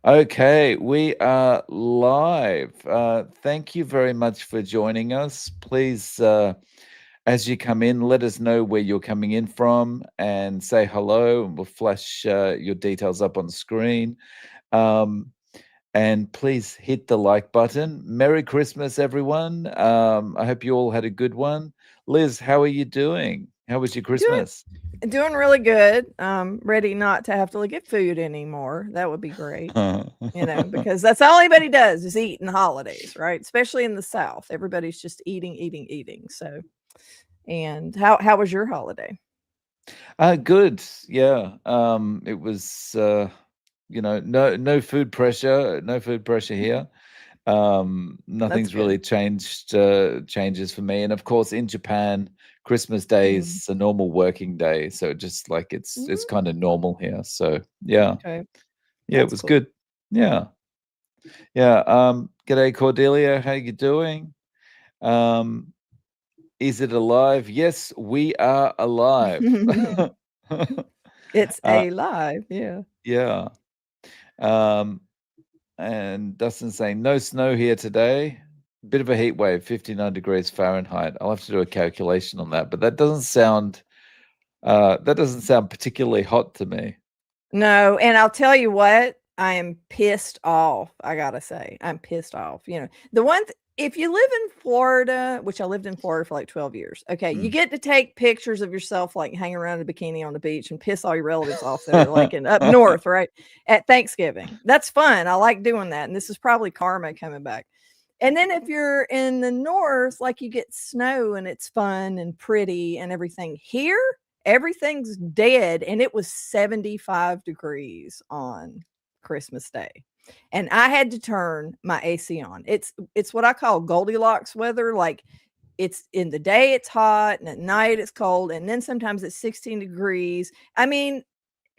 Okay, we are live. Thank you very much for joining us. Please, as you come in, let us know where you're coming in from and say hello, and we'll flash your details up on the screen. Um, and please hit the like button. Merry Christmas, everyone. I hope you all had a good one. Liz, how are you doing? How was your Doing Christmas? doing really good. Ready not to have to get food anymore. That would be great. Because that's all anybody does is eat in the holidays, right? Especially in the South. Everybody's just eating, eating, eating. So, and how was your holiday? Good. Yeah. It was no food pressure, no food pressure here. That's Nothing's good. really changes for me. And of course, in Japan, Christmas Day Mm. is a normal working day, so just like it's Mm, kind of normal here. So yeah, okay, yeah, it that's was cool. good. Yeah, yeah. G'day, Cordelia. How you doing? Um, is it alive? Yes, we are alive. It's uh, a live, yeah. yeah. Um, and Dustin saying no snow here today. Bit of a heat wave, 59 degrees Fahrenheit. I'll have to do a calculation on that, but that doesn't sound particularly hot to me. No, and I'll tell you what, I am pissed off, I gotta say. I'm pissed off, The one th if you live in Florida, which I lived in Florida for, like, 12 years, okay, you Mm. get to take pictures of yourself, like, hanging around in a bikini on the beach and piss all your relatives off that are, like, in up north, right, at Thanksgiving. That's fun, I like doing that, and this is probably karma coming back. And then if you're in the north, like, you get snow and it's fun and pretty and everything. Here, everything's dead, and it was 75 degrees on Christmas Day, and I had to turn my AC on. It's what I call Goldilocks weather, like, it's in the day, it's hot, and at night, it's cold, and then sometimes it's 16 degrees. I mean,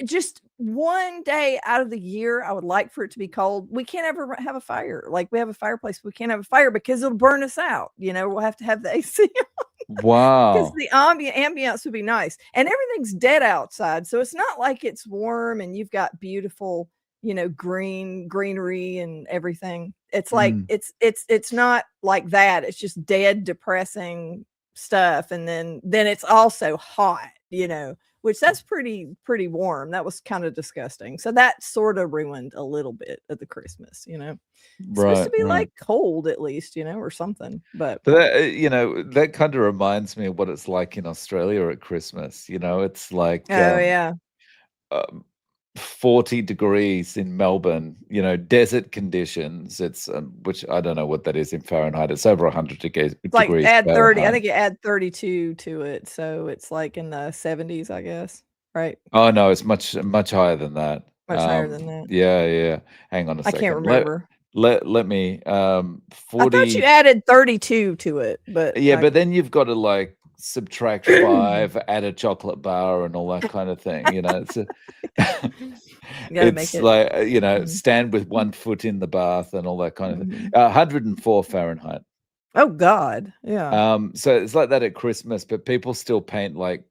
just one day out of the year, I would like for it to be cold. We can't ever have a fire. Like, we have a fireplace, we can't have a fire because it'll burn us out, we'll have to have the AC because Wow. the ambiance would be nice, and everything's dead outside, so it's not like it's warm and you've got beautiful, greenery and everything. It's like Mm. it's not like that. It's just dead, depressing stuff, and then it's also hot, which that's pretty warm. That was kind of disgusting. So that sort of ruined a little bit of the Christmas. It's supposed to Right, be right. like cold at least, or something. But But that kind of reminds me of what it's like in Australia at Christmas. It's like oh yeah. um, 40 degrees in Melbourne, desert conditions. It's which I don't know what that is in Fahrenheit. It's over 100 It's like degrees add 30. I Fahrenheit. think you add 32 to it, so it's like in the 70s, I guess, right? Oh no, it's much higher than that. Much higher than that. Yeah, yeah. Hang on a I can't second. Let remember. let let me I thought you 40. added 32 to it, but Yeah, I but then you've got to like subtract 5, add a chocolate bar and all that kind of thing. It's you gotta make it's it. like Mhm, stand with one foot in the bath and all that kind of thing. mhm. 104 Fahrenheit. Oh god, yeah. So it's like that at Christmas, but people still paint like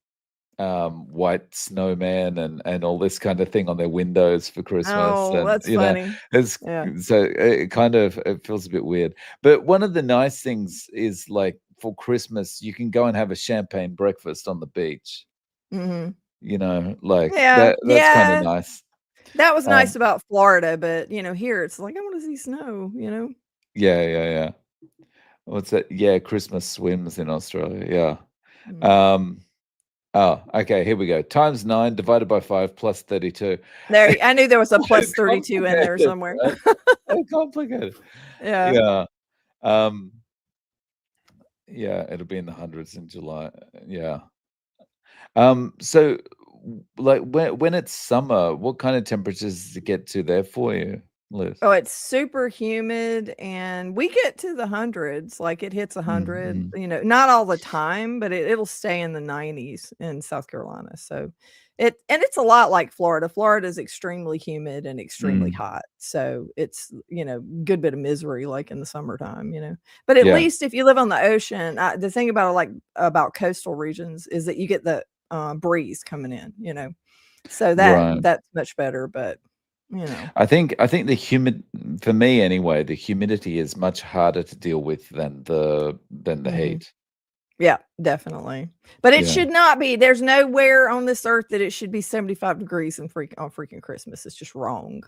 white snowman and all this kind of thing on their windows for Christmas, Oh, and that's funny. it's Yeah. so it feels a bit weird. But one of the nice things is like for Christmas, you can go and have a champagne breakfast on the beach. Mhm. Like Yeah, that's kind of yeah. nice. That was nice Um, about Florida, but, here it's like, "I wanna see snow." yeah, yeah, yeah. What's that? Yeah, Christmas swims in Australia. Mm. Yeah. Oh, okay, here we go. Times 9 divided by 5 plus 32. There, I knew there was a So plus 32 in there complicated, somewhere. right? So complicated. Yeah. Yeah. Um, yeah, it'll be in the hundreds in July. Yeah. So like when it's summer, what kind of temperatures does it get to there for you, Liz? Oh, it's super humid, and we get to the hundreds, like, it hits Mm, 100, mm. not all the time, but it'll stay in the 90s in South Carolina, so it's a lot like Florida. Florida is extremely humid and extremely Mm. hot, so it's, good bit of misery, like, in the summertime. But at Yeah. least if you live on the ocean, the thing about, like, about coastal regions is that you get the, breeze coming in, so Right. that's much better, but you know. I think the humid for me anyway, the humidity is much harder to deal with than the Mhm. heat. Yeah, definitely. But it Yeah. should not be. There's nowhere on this earth that it should be 75 degrees and on freaking Christmas. It's just wrong.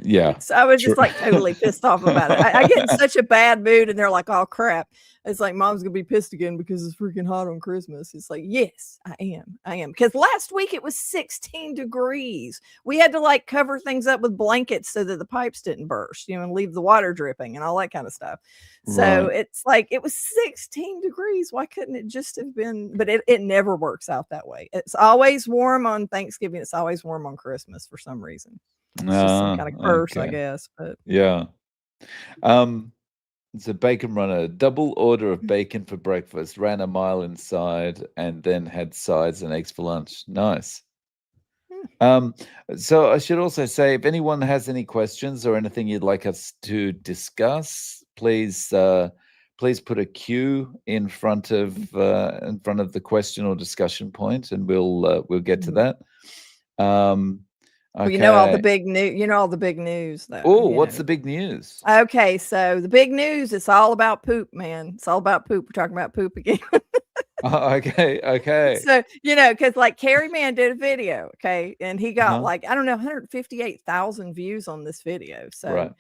Yeah. So I was True. just like totally pissed off about it. I get in such a bad mood and they're like, oh crap. It's like mom's gonna be pissed again because it's freaking hot on Christmas. It's like, yes, I am. I am. Because last week it was 16 degrees. We had to like cover things up with blankets so that the pipes didn't burst, and leave the water dripping and all that kind of stuff. So Right. it's like it was 16 degrees. Why couldn't it just have been? But it never works out that way. It's always warm on Thanksgiving. It's always warm on Christmas for some reason. It's just some kind of curse, I Okay. guess. But Yeah. Um, it's a bacon runner, double order of bacon for breakfast, ran a mile inside, and then had sides and eggs for lunch. Nice. hmm, Um, so I should also say, if anyone has any questions or anything you'd like us to discuss, please put a Q in front of the question or discussion point, and we'll get to mhm. that. Um, Well, you know all the okay. big news. You know all the big news, though. Oh, what's the big news? Okay, so the big news. It's all about poop, man. It's all about poop. We're talking about poop again. Okay, okay. So, because like Carrie Man did a video, okay, and he got Uh-huh. like, I don't know, 158,000 views on this video. So, Right.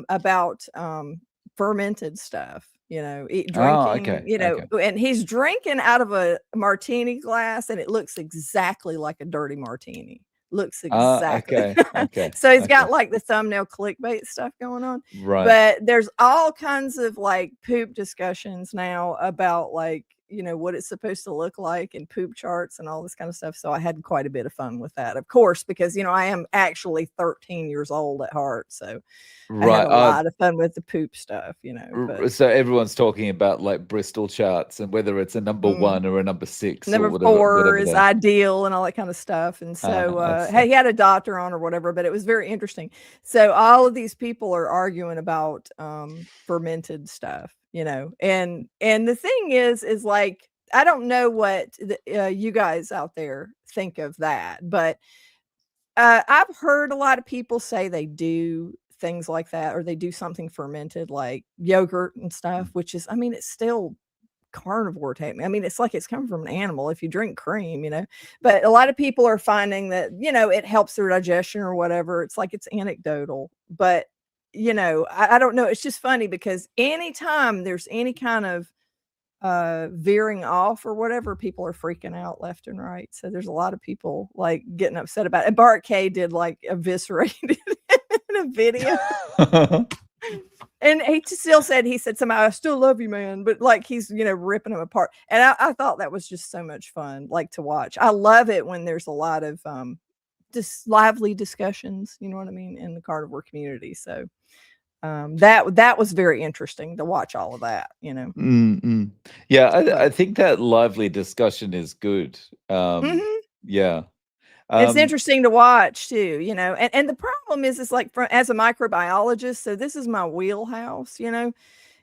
about fermented stuff, Oh, drinking, okay, okay. and he's drinking out of a martini glass and it looks exactly like a dirty martini. Looks exactly. Okay, okay, So he's okay. got like the thumbnail clickbait stuff going on. Right. But there's all kinds of like poop discussions now about like, what it's supposed to look like and poop charts and all this kind of stuff. So I had quite a bit of fun with that, of course, because, I am actually 13 years old at heart. So I had Right. a lot of fun with the poop stuff, but So everyone's talking about like Bristol charts and whether it's a number mm, 1 or a number 6 or number whatever, 4 whatever is they. ideal and all that kind of stuff. And so, That's hey, he had a doctor on or whatever, but it was very interesting. So all of these people are arguing about fermented stuff, and the thing is like, I don't know what you guys out there think of that, but I've heard a lot of people say they do things like that, or they do something fermented like yogurt and stuff, which is, I mean, it's still carnivore technically. I mean, it's like it's coming from an animal if you drink cream, but a lot of people are finding that, it helps their digestion or whatever. It's like it's anecdotal, but I don't know. It's just funny because anytime there's any kind of veering off or whatever, people are freaking out left and right. So there's a lot of people like getting upset about it. And Bart K did like eviscerated in a video. And he still said, somehow, I still love you, man. But like he's, ripping them apart. And I thought that was just so much fun, like to watch. I love it when there's a lot of just lively discussions, you know what I mean, in the carnivore community. So that was very interesting to watch all of that, Mm. Yeah, I But think that lively discussion is good. mhm. Yeah. It's Um, interesting to watch too, and the problem is like as a microbiologist, so this is my wheelhouse,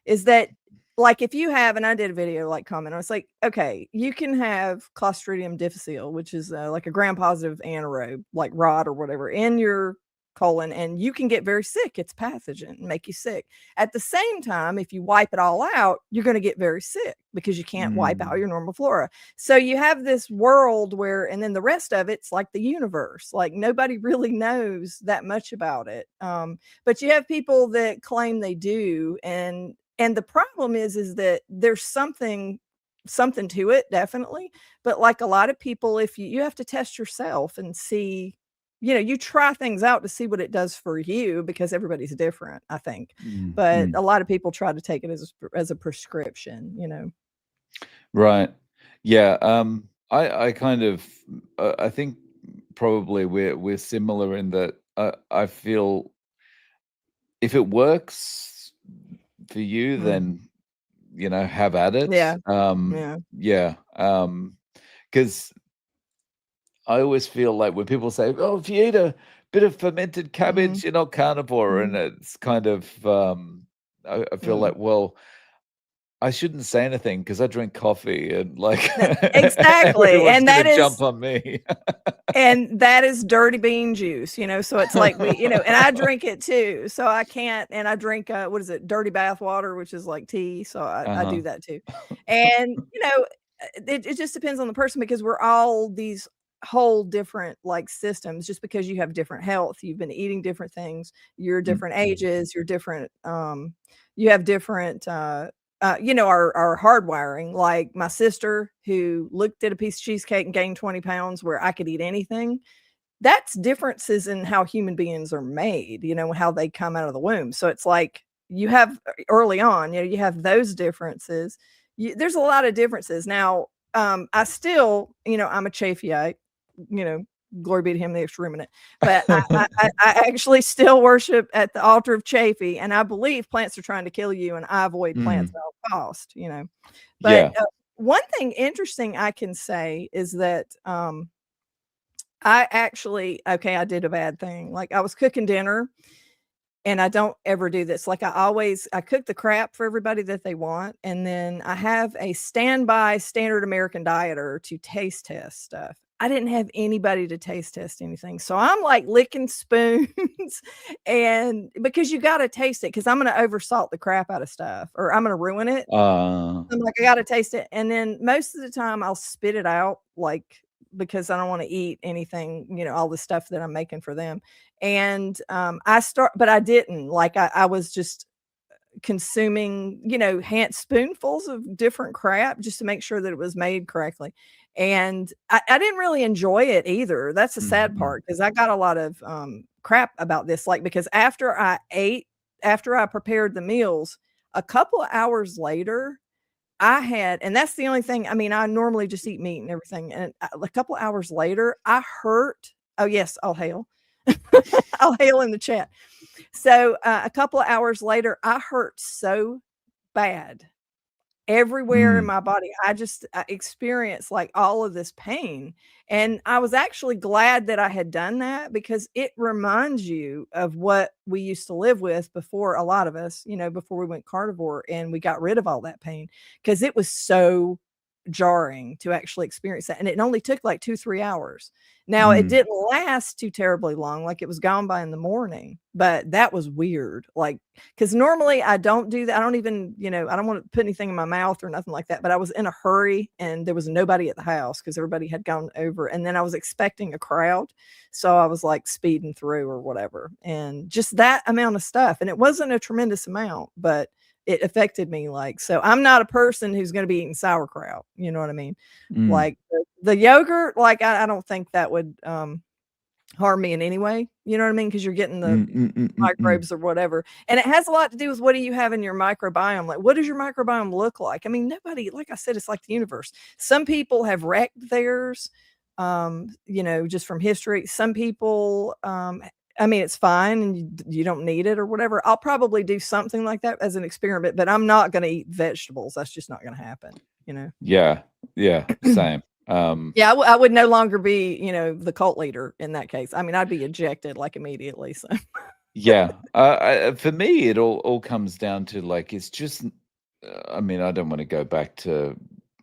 is that like if you have, and I did a video like comment, I was like, okay, you can have Clostridium difficile, which is like a gram-positive anaerobe, like rot or whatever, in your colon, and you can get very sick. It's pathogen and make you sick. At the same time, if you wipe it all out, you're going to get very sick because you can't wipe out mm, your normal flora. So you have this world where, and then the rest of it's like the universe, like nobody really knows that much about it. But you have people that claim they do, and the problem is that there's something to it, definitely. But like a lot of people, if you have to test yourself and see, you try things out to see what it does for you because everybody's different, I think. But mm. a lot of people try to take it as a prescription. Right. Yeah. I kind of I think probably we're similar in that I feel if it works for you, Mm. then have at it. Yeah. Yeah. Yeah. Because I always feel like when people say, "Oh, if you eat a bit of fermented Mhm. cabbage, you're not carnivore," and Mhm. it's kind of I feel Mm. like, well, I shouldn't say anything because I drink coffee and like Exactly. everyone's And gonna that jump is on me. and that is dirty bean juice, so it's like and I drink it too. So I can't, and I drink, what is it? Dirty bath water, which is like tea. So I do Uh-huh. that too. And, it just depends on the person because we're all these whole different like systems just because you have different health. You've been eating different things, you're different Mhm. ages, you're different, you have different, our hardwiring. Like my sister who looked at a piece of cheesecake and gained 20 pounds where I could eat anything. That's differences in how human beings are made, how they come out of the womb. So it's like you have early on, you have those differences. There's a lot of differences. Now, I still, I'm a Chafeite, you know, glory be to him, the exterminate. But I actually still worship at the altar of Chafee, and I believe plants are trying to kill you, and I avoid plants Mm. at all cost. But, Yeah. one thing interesting I can say is that, I actually okay, I did a bad thing. Like, I was cooking dinner, and I don't ever do this. Like, I cook the crap for everybody that they want, and then I have a standby standard American dieter to taste test stuff. I didn't have anybody to taste test anything, so I'm, like, licking spoons, and because you gotta taste it, because 'cause I'm gonna oversalt the crap out of stuff, or I'm gonna ruin it. Uh, I'm like, "I gotta taste it," and then most of the time, I'll spit it out, like, because I don't wanna eat anything, all the stuff that I'm making for them, and, but I didn't, like, I was just consuming, hand spoonfuls of different crap just to make sure that it was made correctly, and I didn't really enjoy it either. That's the sad mhm. part because I got a lot of, crap about this, like, because after I prepared the meals, a couple of hours later, I had and that's the only thing. I mean, I normally just eat meat and everything, and a couple hours later, I hurt. Oh, yes, all hail. All hail in the chat. So, a couple of hours later, I hurt so bad everywhere in Mm. my body. I experienced, like, all of this pain, and I was actually glad that I had done that because it reminds you of what we used to live with before a lot of us, before we went carnivore and we got rid of all that pain because it was so jarring to actually experience that, and it only took, like, 2, 3 hours. Now, it Mm. didn't last too terribly long, like, it was gone by in the morning, but that was weird, like, because normally I don't do that. I don't even, I don't want to put anything in my mouth or nothing like that. But I was in a hurry and there was nobody at the house because everybody had gone over. And then I was expecting a crowd. So I was like speeding through or whatever. And just that amount of stuff. And it wasn't a tremendous amount, but it affected me. Like, so I'm not a person who's going to be eating sauerkraut. You know what I mean? Mm. Like the yogurt, like, I don't think that would, harm me in any way. You know what I mean? Because you're getting the Mm, mm, mm, mm, mm. microbes or whatever. And it has a lot to do with what do you have in your microbiome? Like, what does your microbiome look like? I mean, nobody, like I said, it's like the universe. Some people have wrecked theirs, just from history. Some people, I mean, it's fine and you don't need it or whatever. I'll probably do something like that as an experiment, but I'm not going to eat vegetables. That's just not going to happen. Yeah. Yeah, same. Yeah, I would no longer be, the cult leader in that case. I mean, I'd be ejected like immediately. So. Yeah. For me, it all comes down to, like, it's just I mean, I don't wanna go back to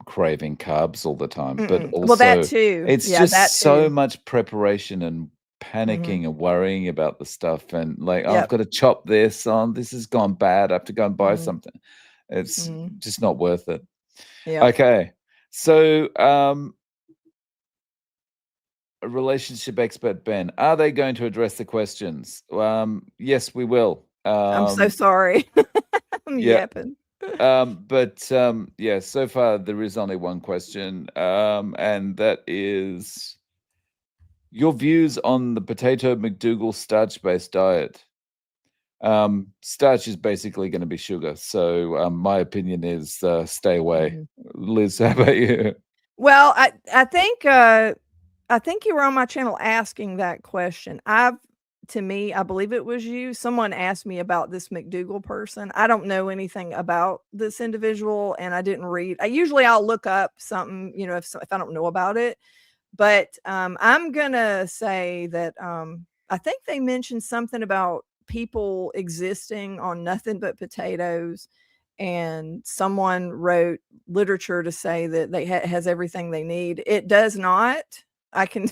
craving carbs all the time, but Mm-mm. Well, that also too. it's Yeah, just that so too. much preparation and Mhm. panicking and worrying about the stuff and, like, "Oh, I've Yep. gotta chop this on, this has gone bad, I have to go and buy Mhm. something." It's Mhm. just not worth it. Yep. Okay. So, relationship expert Ben, are they going to address the questions? Yes, we will. I'm so sorry. I'm Yeah, yapping. yeah, so far there is only one question, and that is your views on the potato McDougal starch-based diet. Starch is basically going to be sugar, so my opinion is stay away. Mhm. Liz, how about you? Well, I think you were on my channel asking that question. To me, I believe it was you. Someone asked me about this McDougal person. I don't know anything about this individual, and I didn't read. I'll look up something, if I don't know about it. But I'm gonna say that I think they mentioned something about people existing on nothing but potatoes and someone wrote literature to say that they has everything they need. It does not. I can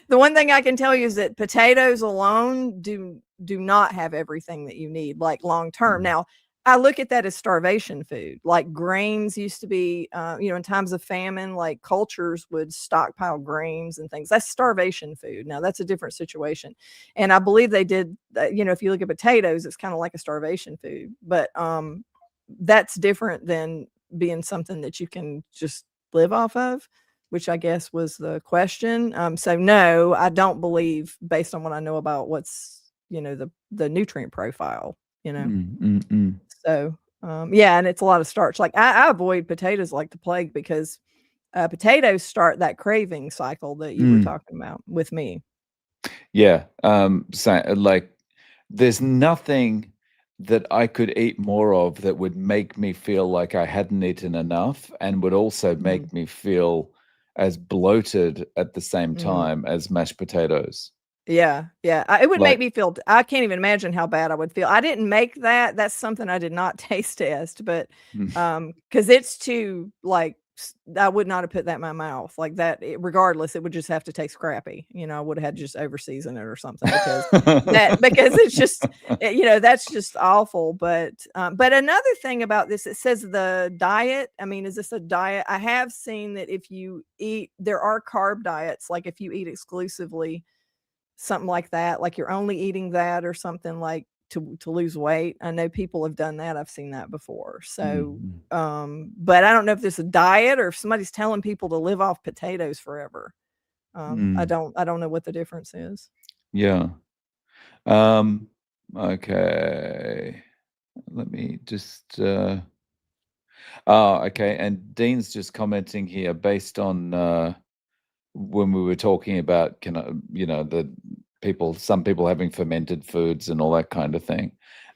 the one thing I can tell you is that potatoes alone do not have everything that you need, like, long term. Mm. Now, I look at that as starvation food. Like, grains used to be, in times of famine, like, cultures would stockpile grains and things. That's starvation food. Now, that's a different situation, and I believe they did, if you look at potatoes, it's kinda like a starvation food, but, that's different than being something that you can just live off of, which I guess was the question. So no, I don't believe, based on what I know about what's, the nutrient profile, you know. Mm, mm, mm. So, yeah, and it's a lot of starch. Like, I avoid potatoes like the plague because potatoes start that craving cycle that you were Mm. talking about with me. Yeah, like, there's nothing that I could eat more of that would make me feel like I hadn't eaten enough and would also Mhm, make me feel as bloated at the same mhm. time as mashed potatoes. Yeah, yeah, it would make Like me feel I can't even imagine how bad I would feel. I didn't make that, that's something I did not taste test, but, mm. because it's too, like, I would not have put that in my mouth, like, regardless, it would just have to taste crappy, I would have had to just over season it or something because it's just, that's just awful, but another thing about this, it says the diet, I mean, is this a diet? I have seen that if you eat there are carb diets, like, if you eat exclusively something like that, like you're only eating that or something, like, to lose weight. I know people have done that, I've seen that before. So, Mm, but I don't know if this is a diet or if somebody's telling people to live off potatoes forever. I mm, don't know what the difference is. yeah. Um, okay. Let me just, okay, and Dean's just commenting here based on, when we were talking about the some people having fermented foods and all that kind of thing.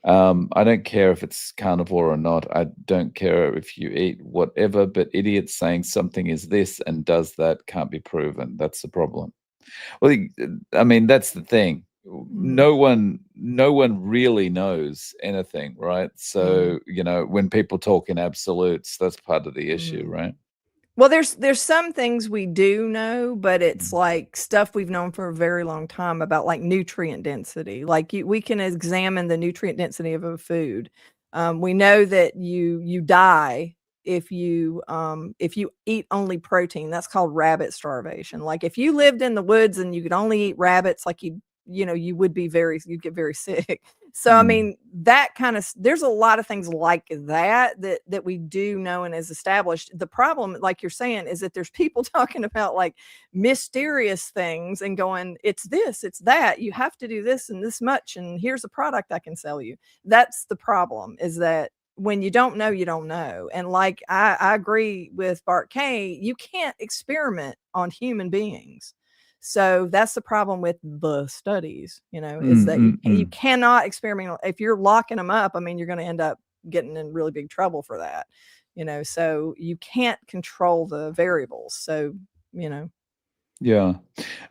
I don't care if it's carnivore or not. I don't care if you eat whatever, but idiots saying something is this and does that can't be proven. That's the problem. Well, I mean, that's the thing. Mhm, No one really knows anything, right? mhm, So, when people talk in absolutes, that's part of the issue, mhm. right? Well, there's some things we do know, but it's Mm, like stuff we've known for a very long time about, like, nutrient density. Like, we can examine the nutrient density of a food. We know that you die if you eat only protein. That's called rabbit starvation. Like, if you lived in the woods and you could only eat rabbits, like, you'd get very sick. So, I mm, mean, that kind of there's a lot of things like that we do know and is established. The problem, like you're saying, is that there's people talking about, like, mysterious things and going, "It's this, it's that. You have to do this and this much, and here's a product I can sell you." That's the problem, is that when you don't know, you don't know. And, like, I agree with Bart K, you can't experiment on human beings. So that's the problem with the studies, is mm, that mm, you mm. cannot experiment. If you're locking them up, I mean, you're going to end up getting in really big trouble for that. So you can't control the variables. So, you know. Yeah.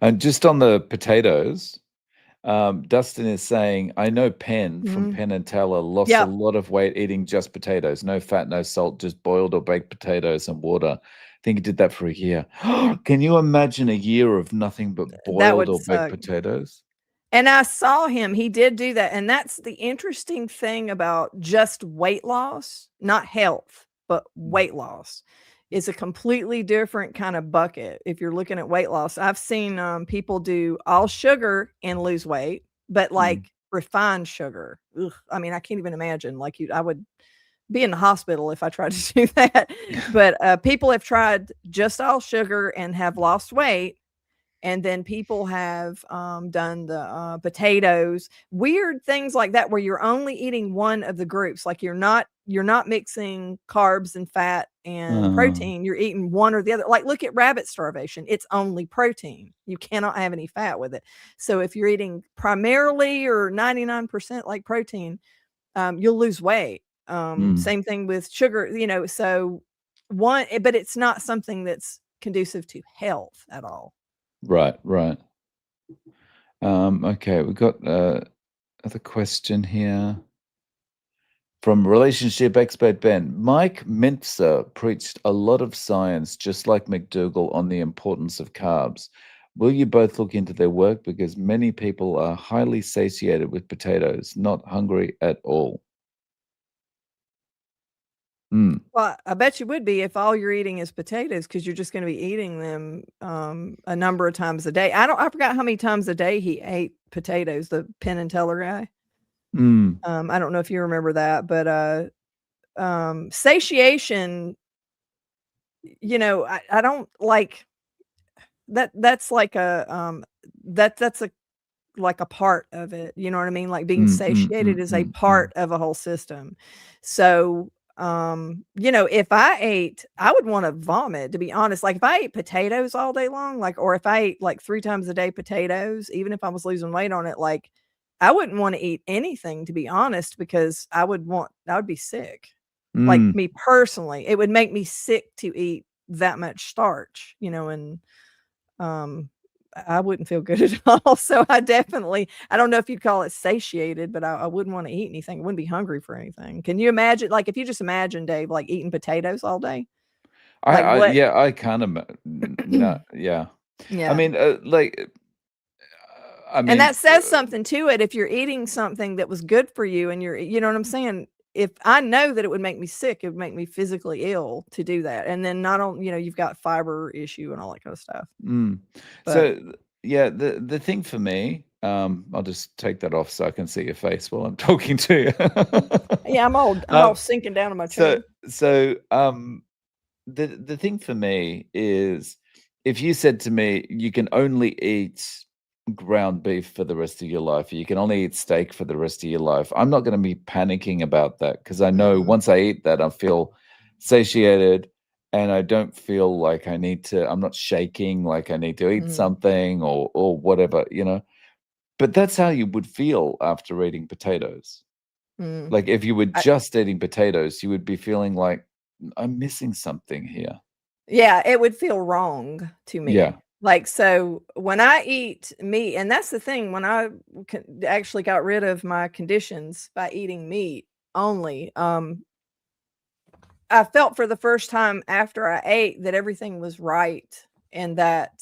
And just on the potatoes, Dustin is saying, I know Penn from Mhm. Penn and Teller lost a Yeah, lot of weight eating just potatoes, no fat, no salt, just boiled or baked potatoes and water. I think he did that for a year. Can you imagine a year of nothing but that boiled would or baked suck. potatoes? And I saw him, he did do that, and that's the interesting thing about just weight loss, not health, but Mm, weight loss, is a completely different kind of bucket if you're looking at weight loss. I've seen, people do all sugar and lose weight, but, mm, like, refined sugar. Ugh, I mean, I can't even imagine, like, I would be in the hospital if I tried to do that, but, people have tried just all sugar and have lost weight, and then people have, done the, potatoes, weird things like that where you're only eating one of the groups, like, you're not mixing carbs and fat and uh, protein, you're eating one or the other. Like, look at rabbit starvation, it's only protein, you cannot have any fat with it. So if you're eating primarily or 99% like protein, you'll lose weight. mm, Same thing with sugar, so but it's not something that's conducive to health at all. right, right. Okay, we've got another question here. From relationship expert Ben, Mike Mintzer preached a lot of science, just like McDougall, on the importance of carbs. Will you both look into their work? Because many people are highly satiated with potatoes, not hungry at all. Mm, Well, I bet you would be if all you're eating is potatoes, because 'cause you're just gonna be eating them, a number of times a day. I forgot how many times a day he ate potatoes, the Penn and Teller guy. mm, I don't know if you remember that, but, satiation, I don't like that's like that's a like a part of it, you know what I mean? Like, being mm, mm, satiated mm, is a mm, mm, part of a whole system. So, if I ate I would wanna vomit, to be honest. Like, if I ate potatoes all day long, like, or if I ate, like, 3 times a day potatoes, even if I was losing weight on it, like, I wouldn't wanna eat anything, to be honest, because I would be sick. Like, mm. me personally, it would make me sick to eat that much starch, and um, I wouldn't feel good at all. So I don't know if you'd call it satiated, but I wouldn't wanna eat anything. I wouldn't be hungry for anything. Can you imagine, like, if you just imagine, Dave, like, eating potatoes all day? Like, what Yeah, I kind of, no, yeah. I Yeah, mean, I and mean, that says something to it if you're eating something that was good for you and you know what I'm saying? If I know that it would make me sick, it would make me physically ill to do that, and then not on you've got fiber issue and all that kind of stuff, mm. but So, yeah, the thing for me, I'll just take that off so I can see your face while I'm talking to you. yeah, I'm all Um, sinking down in my so chair. so, the thing for me is if you said to me, "You can only eat ground beef for the rest of your life, or you can only eat steak for the rest of your life," I'm not gonna be panicking about that because I know Mm, once I eat that, I feel satiated, and I don't feel like I'm not shaking like I need to eat mhm, something or whatever, you know? But that's how you would feel after eating potatoes. mm. Like, if you were I just eating potatoes, you would be feeling like, "I'm missing something here." Yeah, it would feel wrong to Yeah. me. Like, so when I eat meat, and that's the thing, when I actually got rid of my conditions by eating meat only, I felt for the first time after I ate that everything was right, and that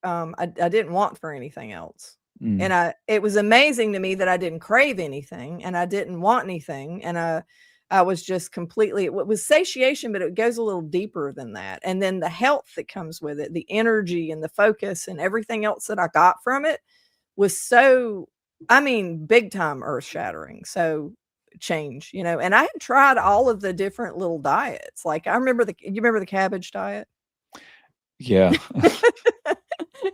I didn't want for anything else. And Mm. it was amazing to me that I didn't crave anything and I didn't want anything. And I was just completely, it was satiation, but it goes a little deeper than that. And then the health that comes with it, the energy and the focus and everything else that I got from it was so, I mean, big time earth shattering. So change, and I had tried all of the different little diets. Like, you remember the cabbage diet? Yeah.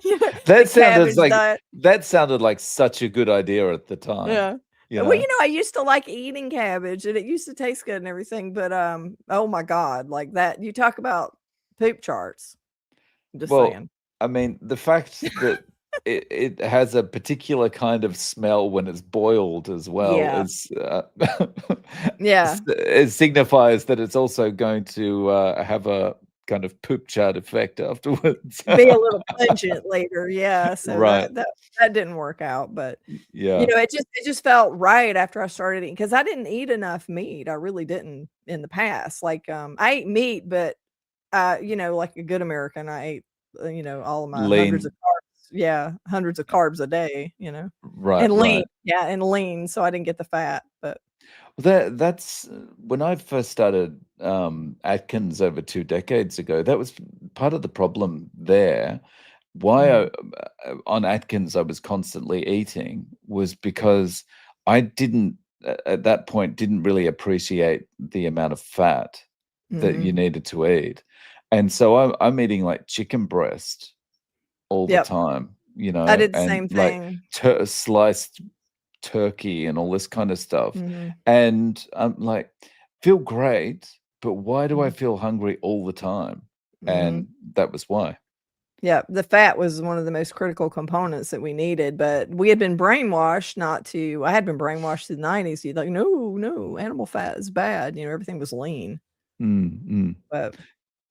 You know, the That sounded cabbage like diet. that sounded like such a good idea at the time, Yeah. you Well, know? I used to like eating cabbage and it used to taste good and everything, but, oh my god, like that you talk about poop charts. I'm just Well, saying. I mean, the fact that it has a particular kind of smell when it's boiled as well Yeah. is, Yeah. it signifies that it's also going to, have a kind of poop chart effect afterwards. Be a little pungent later, yeah, so Right. that didn't work out, but, Yeah. it just felt right after I started eating, because I didn't eat enough meat, I really didn't in the past. Like, I ate meat, but, like a good American, I ate, all of my hundreds Lean. of carbs, yeah, hundreds of carbs a day, Right, and lean, right. yeah, and lean, so I didn't get the fat, but That's when I first started, Atkins over 2 decades ago, that was part of the problem there. Why mhm, on Atkins I was constantly eating was because I didn't at that point, didn't really appreciate the amount of fat that you mhm, needed to eat. And so I'm eating, like, chicken breast all the yep, time, I know, did the and, same like, thing, sliced turkey and all this kind of stuff. mhm, And I'm like, feel great, but why do I mhm, feel hungry all the time? mhm. And that was why. Yeah, the fat was one of the most critical components that we needed, but we had been brainwashed not to. I had been brainwashed through the 90s. You'd like, "No, no, animal fat is bad," everything was lean, Mm, mm, but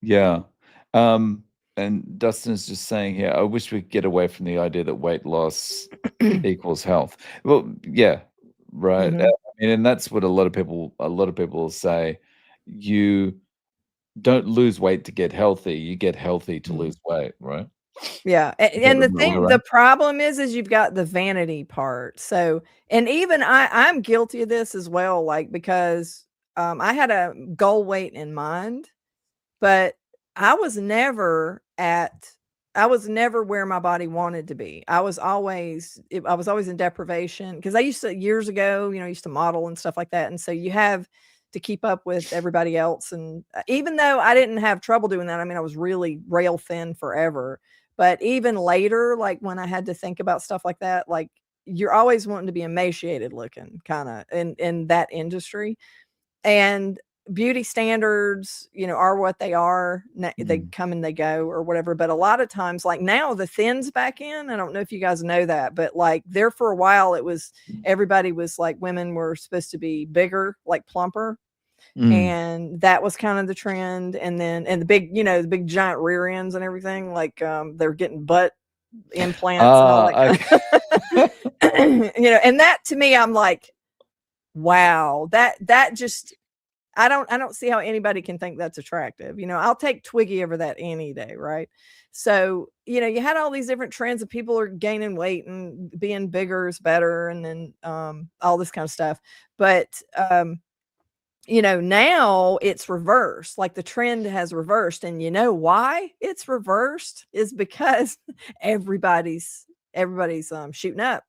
yeah. Um, and Dustin is just saying here, I wish we could get away from the idea that weight loss equals health. Well, yeah, right. Mhm. mean, and that's what a lot of people will say. You don't lose weight to get healthy, you get healthy to Mhm. lose weight, right? Yeah, Is that and the the right way thing the around? problem is you've got the vanity part, so and even I'm guilty of this as well, like, because, I had a goal weight in mind, but I was never at I was never where my body wanted to be. I was always in deprivation because I used to years ago, I used to model and stuff like that, and so you have to keep up with everybody else, and, even though I didn't have trouble doing that, I mean, I was really rail thin forever, but even later, like, when I had to think about stuff like that, like, you're always wanting to be emaciated looking kinda in that industry, and beauty standards, are what they are. They Mm, come and they go or whatever. But a lot of times, like now, the thins back in. I don't know if you guys know that, but like there for a while, it was everybody was like women were supposed to be bigger, like plumper, mm. and that was kind of the trend. And then and the big giant rear ends and everything, like they're getting butt implants and all that Ah, okay. and that to me, I'm like, wow, that just I don't see how anybody can think that's attractive. I'll take Twiggy over that any day, right? So, you had all these different trends of people are gaining weight and being bigger is better and then all this kind of stuff. But now it's reversed. Like the trend has reversed. And you know why it's reversed is because everybody's shooting up.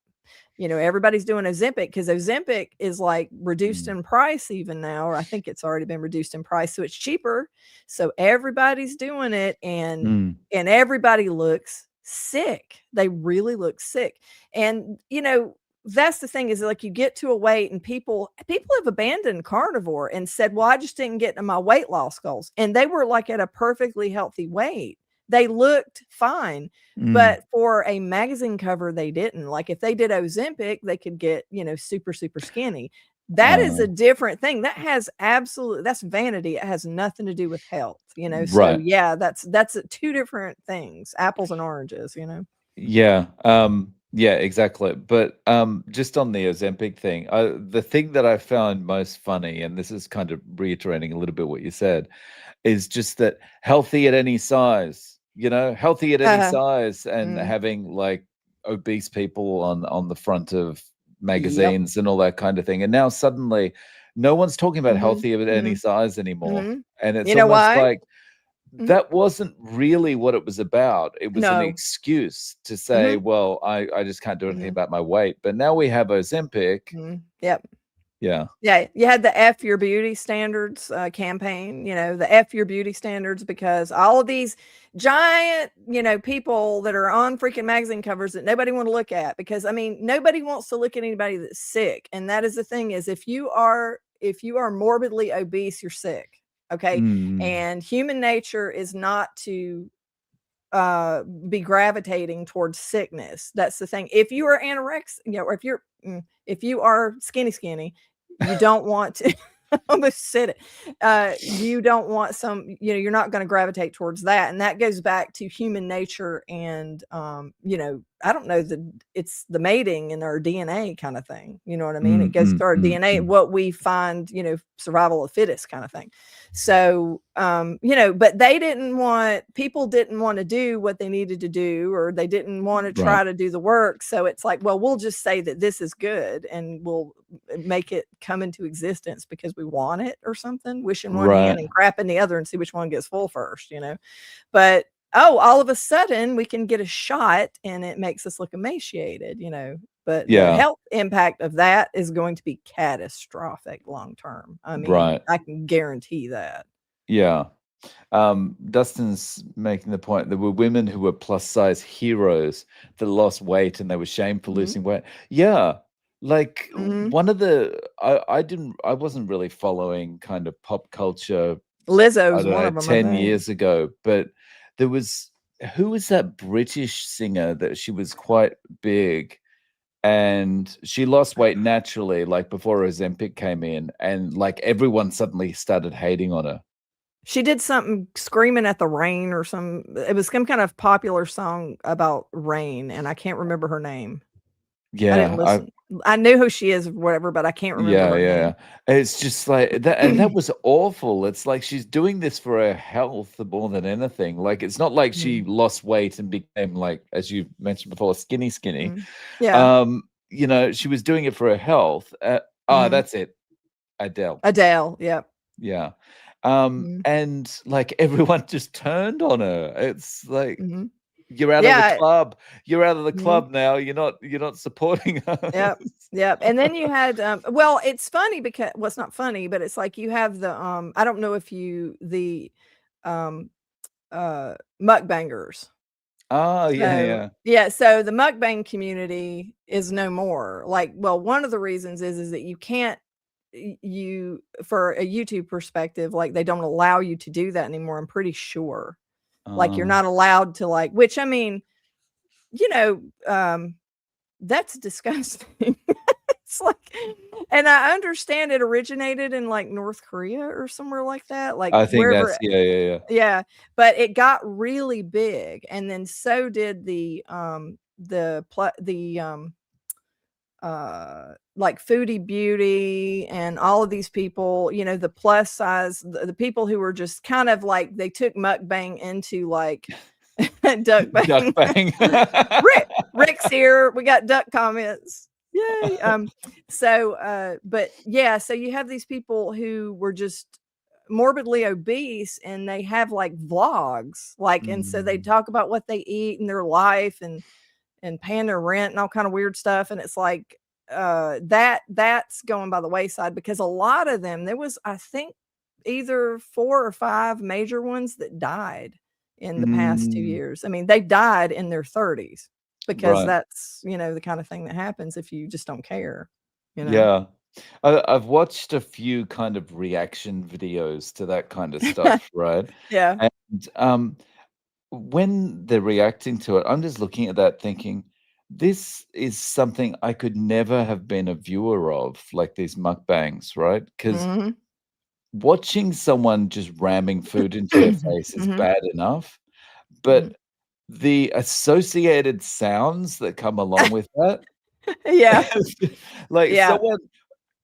Everybody's doing Ozempic because Ozempic is like reduced Mm, in price even now, or I think it's already been reduced in price, so it's cheaper. So everybody's doing it, and mm. everybody looks sick. They really look sick, and that's the thing is like you get to a weight, and people have abandoned carnivore and said, "Well, I just didn't get to my weight loss goals," and they were like at a perfectly healthy weight. They looked fine, Mm. but for a magazine cover, they didn't. Like, if they did Ozempic, they could get, super, super skinny. That is a Uh, different thing. That's vanity. It has nothing to do with health. So, right. yeah, that's two different things, apples and oranges. Yeah, yeah, exactly. But, just on the Ozempic thing, the thing that I found most funny, and this is kind of reiterating a little bit what you said, is just that healthy at any size, healthy at any Uh-huh. size, and Mm. having, like, obese people on the front of Yep. magazines and all that kind of thing, and now suddenly, no one's talking about Mhm. healthy at any Mhm. size anymore, Mhm. and it's You know almost why? like Mhm. that wasn't really what it was about. It was an No. excuse to say, Mhm. "Well, I just can't do anything Mhm. about my weight." But now we have Ozempic. Mhm. Yep. Yeah. Yeah, you had the F Your Beauty Standards, campaign, the F Your Beauty Standards because all of these giant, people that are on freaking magazine covers that nobody wanna look at because, I mean, nobody wants to look at anybody that's sick, and that is the thing is if you are morbidly obese, you're sick, okay? Mm. And human nature is not to be gravitating towards sickness. That's the thing. If you are or if you are skinny, you don't want to I almost said it. You don't want you're not going to gravitate towards that. And that goes back to human nature and I don't know it's the mating in our DNA kind of thing. You know what I mean? It Mm, goes mm, to our mm, DNA, mm. what we find, survival of the fittest kind of thing. So, but people didn't want to do what they needed to do, or they didn't want to Right. try to do the work. So it's like, well, we'll just say that this is good and we'll make it come into existence because we want it or something, wish in one hand Right. and crap in the other and see which one gets full first. But all of a sudden we can get a shot and it makes us look emaciated. But the Yeah. health impact of that is going to be catastrophic long term. I mean, Right. I can guarantee that. Yeah. Dustin's making the point there were women who were plus size heroes that lost weight and they were shamed for Mhm, losing weight. Yeah. Like mhm. one of I wasn't really following kind of pop culture, I Lizzo's don't one know, of them, I 10 think. years ago, but there was who was that British singer that she was quite big and she lost weight naturally, like before Ozempic came in, and like everyone suddenly started hating on her. She did something screaming at the rain or it was some kind of popular song about rain, and I can't remember her name. I didn't Yeah, listen. I knew who she is or whatever, but I can't remember Yeah, her yeah. name. It's just like that, and that was awful. It's like she's doing this for her health more than anything. Like, it's not like she Mm, lost weight and became like, as you mentioned before, skinny, skinny. mm. Yeah. She was doing it for her health. Mhm. That's it, Adele. Adele, yep. Yeah. Mhm, And like everyone just turned on her. It's like, mhm. you're out of the Yeah, club. You're out of the mhm. club now. You're not supporting us. Yep, yep, and then you had, well, it's funny because well, it's not funny, but it's like you have the, I don't know if um, mukbangers. Oh, yeah, So, yeah. yeah, so the mukbang community is no more. Like, well, one of the reasons is that you can't you for a YouTube perspective, like, they don't allow you to do that anymore, I'm pretty sure. Like, you're Uh, not allowed to, like, which I mean, you know, that's disgusting. It's like, and I understand it originated in, like, North Korea or somewhere like that, like, I think wherever. that's, yeah, yeah, yeah. Yeah, but it got really big, and then so did like Foodie Beauty and all of these people, the plus size, the people who were just kind of like they took mukbang into like duck Duck bang. bang. Rick's here. We got duck comments. Yay. But yeah, so you have these people who were just morbidly obese and they have like vlogs, like, and so they Mm, talk about what they eat in their life and paying their rent and all kind of weird stuff. And it's like that's going by the wayside because a lot of them, there was, I think, either 4 or 5 major ones that died in the past two mm, years. I mean, they died in their 30s because right. that's, the kind of thing that happens if you just don't care, you know? Yeah. I've watched a few kind of reaction videos to that kind of stuff, right? Yeah. And, when they're reacting to it, I'm just looking at that thinking, "This is something I could never have been a viewer of, like these mukbangs," right? Because Mhm. watching someone just ramming food into their face is Mhm. bad enough, Mhm. but the associated sounds that come along with that, Yeah. like Yeah. someone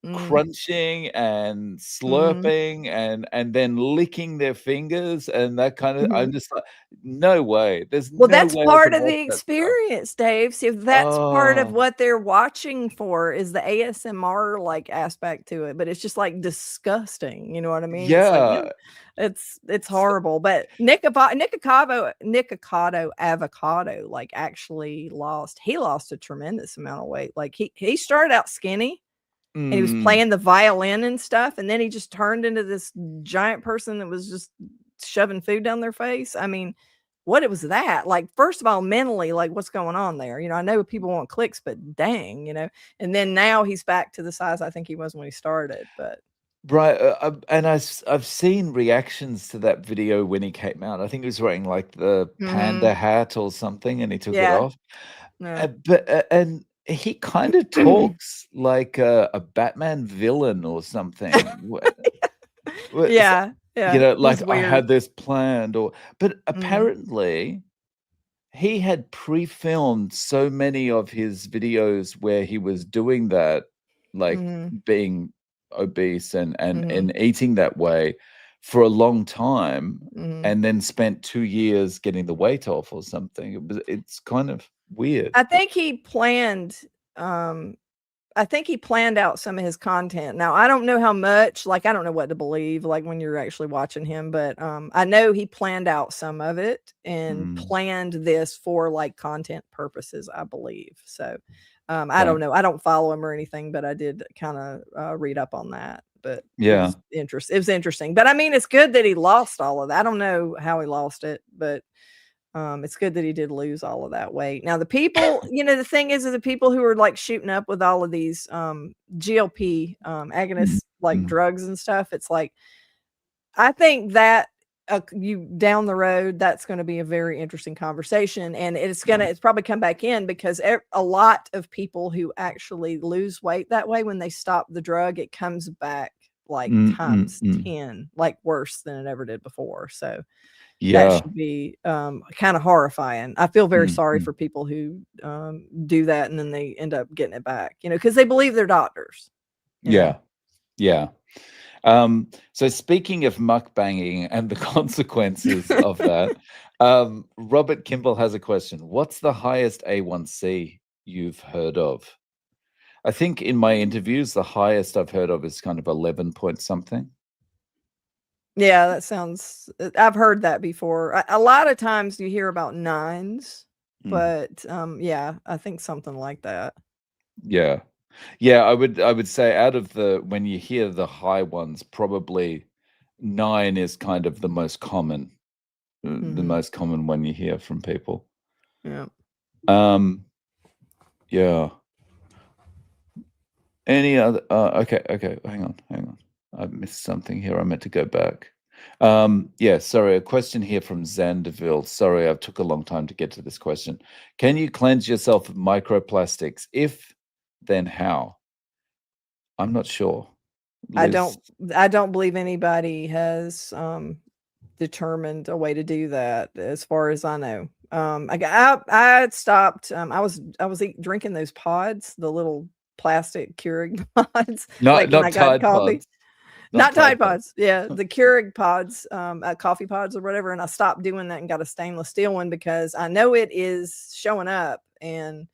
Mhm. crunching and Mhm. slurping and then licking their fingers and that kinda, I'm Mhm. just like, "No way. There's Well, no that's way I part could of watch the that stuff." experience, Dave. See, that's part of Oh, what they're watching for is the ASMR, like, aspect to it, but it's just, like, disgusting, you know what I mean? It's like, yeah. "Ew." It's S horrible, but Nikocado Avocado, like, actually lost a tremendous amount of weight. Like, he started out skinny, and he was mm, playing the violin and stuff, and then he just turned into this giant person that was just shoving food down their face. I mean, what it was that? Like, first of all, mentally, like, what's going on there? I know people want clicks, but dang, and then now he's back to the size I think he was when he started, but right, and I've seen reactions to that video when he came out. I think he was wearing, like, the panda mhm. hat or something, and he took it Yeah. off. Yeah. And he kinda talks like a Batman villain or something. Yeah, yeah, Like, he's "I weird. had this planned," but Mhm, apparently, he had pre-filmed so many of his videos where he was doing that, like, mhm, being obese and mhm, eating that way for a long time, mhm. and then spent 2 years getting the weight off or something. It's kind of weird, I but think he planned, um I think he planned out some of his content. Now, I don't know how much, like, I don't know what to believe, like, when you're actually watching him, but, I know he planned out some of it and mm, planned this for, like, content purposes, I believe. So, I right. don't know. I don't follow him or anything, but I did kinda, read up on that, but Yeah. it was interesting. But, I mean, it's good that he lost all of that. I don't know how he lost it, but it's good that he did lose all of that weight. Now the people, the thing is the people who are like shooting up with all of these GLP Mm, agonists like mm, drugs and stuff, it's like I think that you down the road, that's going to be a very interesting conversation, and it's probably come back in because a lot of people who actually lose weight that way when they stop the drug, it comes back like mm, mm, times mm. 10, like worse than it ever did before. So That Yeah. should be kind of horrifying. I feel very Mm, sorry mm. for people who do that and then they end up getting it back, because they believe they're doctors, you know. Yeah. Yeah. So speaking of mukbanging and the consequences of that, Robert Kimball has a question. What's the highest A1C you've heard of? I think in my interviews, the highest I've heard of is kind of 11 point something. Yeah, that sounds. I've heard that before. A lot of times you hear about nines, Mm. but yeah, I think something like that. Yeah. Yeah, I would say out of when you hear the high ones, probably 9 is kind of the most common, the Hmm. most common one you hear from people. Yeah. Um, yeah. Any other okay, hang on. I missed something here. I meant to go back. Yeah, sorry, a question here from Zanderville. Sorry, I took a long time to get to this question. Can you cleanse yourself of microplastics? If, then how? I'm not sure. I Liz? don't. I don't believe anybody has determined a way to do that, as far as I know. I had stopped. I was drinking those pods, the little plastic Keurig pods, Not like when not I got Tide coffee. Pods. Not Not Tide Tide Pods. Pods, yeah, the Keurig pods, coffee pods or whatever, and I stopped doing that and got a stainless steel one because I know it is showing up, and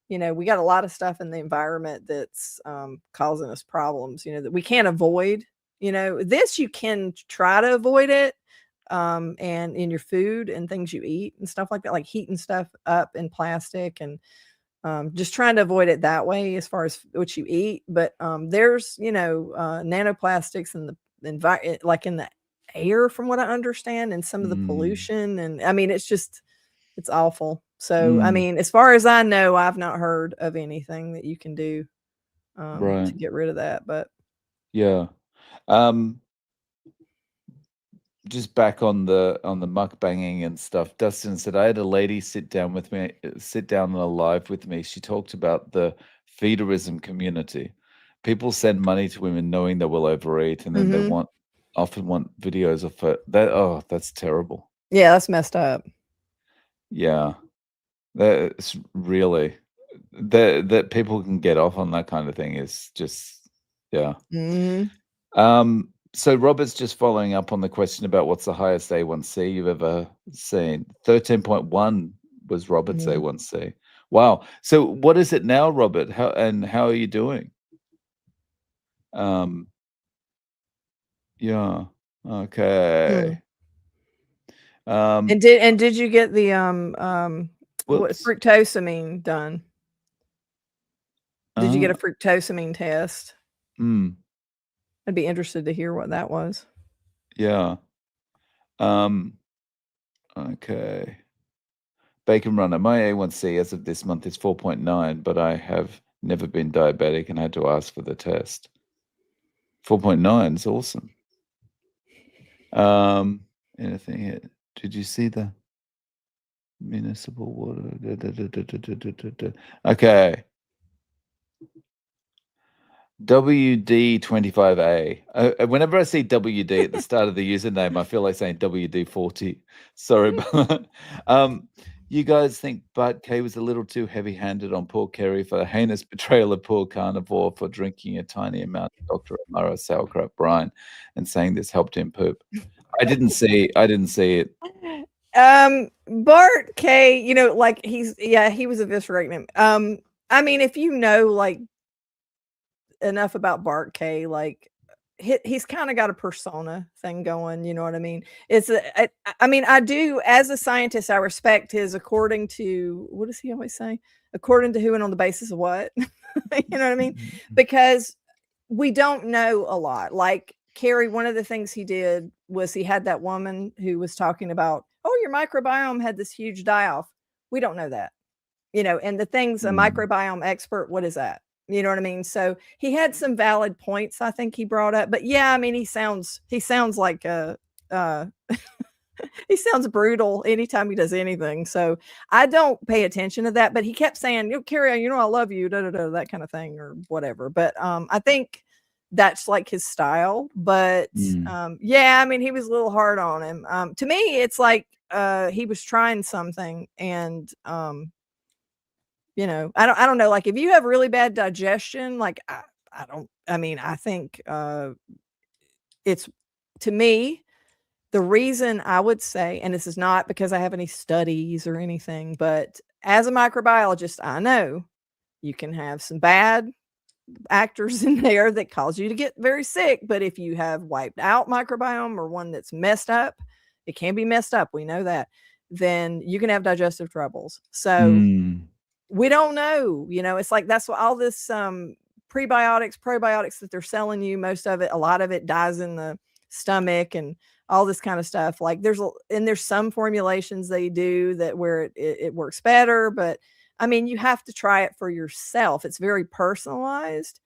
we got a lot of stuff in the environment that's causing us problems. That we can't avoid. This you can try to avoid it, and in your food and things you eat and stuff like that, like heating stuff up in plastic and just trying to avoid it that way as far as what you eat. But there's nanoplastics in the like in the air, from what I understand, and some of the Mm, pollution. And I mean, it's awful. So I mm, mean, as far as I know, I've not heard of anything that you can do right. to get rid of that. But Yeah. Um, just back on the mukbanging and stuff. Dustin said I had a lady sit down with me, sit down on a live with me. She talked about the feederism community. People send money to women knowing they will overeat, and then they hmm often want videos of it. That oh, that's terrible. yeah, that's messed up. Yeah, that's really that people can get off on that kind of thing is just yeah. Hmm. So Robert's just following up on the question about what's the highest A1C you've ever seen. 13.1 was Robert's Hmm. A1C. Wow. So what is it now, Robert? How are you doing? Um, yeah. Hmm. Okay. And Um, did you get the what whoops. fructosamine done? Did you get a Uh, fructosamine test? mm, I'd be interested to hear what that was. yeah. Um, okay. Bacon Runner. My A1C as of this month is 4.9, but I have never been diabetic and had to ask for the test. 4.9 is awesome. Um, anything here? Did you see the municipal water? Okay. WD25A. Whenever I see WD at the start of the username, I feel like saying WD40. Sorry about that. You guys think Bart K was a little too heavy-handed on poor Kerry for the heinous betrayal of poor Carnivore for drinking a tiny amount of Dr. Amaro sauerkraut brine and saying this helped him poop? I didn't see it. Bart K, like he was eviscerating him. I mean, if like enough about Bart K, like he's kind of got a persona thing going, you know what I mean? I mean, I do, as a scientist, I respect his according to, what does he always say? According to who and on the basis of what? You know what I mean? Because we don't know a lot. Like Carrie, one of the things he did was he had that woman who was talking about, oh, your microbiome had this huge die off. We don't know that, and the things a Mm, microbiome expert, what is that? You know what I mean? So he had some valid points, I think he brought up. But yeah, I mean, he sounds like uh he sounds brutal anytime he does anything. So I don't pay attention to that. But he kept saying, Carrie, I love you, da da da, that kind of thing, or whatever. But I think that's like his style. But yeah, I mean, he was a little hard on him. To me, it's like he was trying something, and I don't know. Like if you have really bad digestion, like I mean, I think it's, to me, the reason I would say, and this is not because I have any studies or anything, but as a microbiologist, I know you can have some bad actors in there that cause you to get very sick. But if you have wiped out microbiome, or one that's messed up, it can be messed up. We know that. Then you can have digestive troubles. So we don't know, it's like, that's what all this prebiotics, probiotics that they're selling you, most of it, a lot of it dies in the stomach and all this kind of stuff. Like there's some formulations they do that where it works better, but I mean, you have to try it for yourself. It's very personalized.